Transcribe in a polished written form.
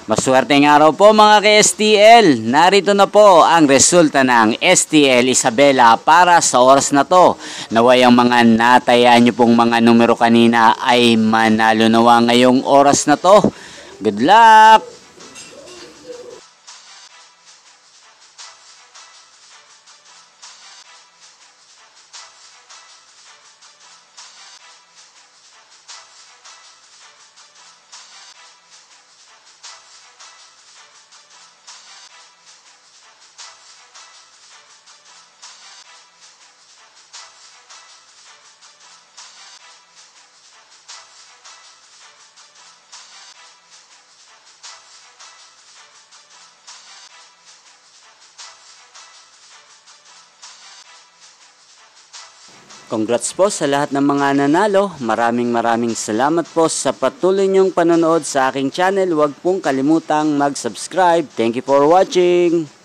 Maswerteng araw po mga ka-STL. Narito na po ang resulta ng STL Isabela para sa oras na to. Naway ang mga natayaan nyo pong mga numero kanina ay manalo nawa ngayong oras na to. Good luck! Congrats po sa lahat ng mga nanalo. Maraming salamat po sa patuloy niyong panonood sa aking channel. Huwag pong kalimutang mag-subscribe. Thank you for watching.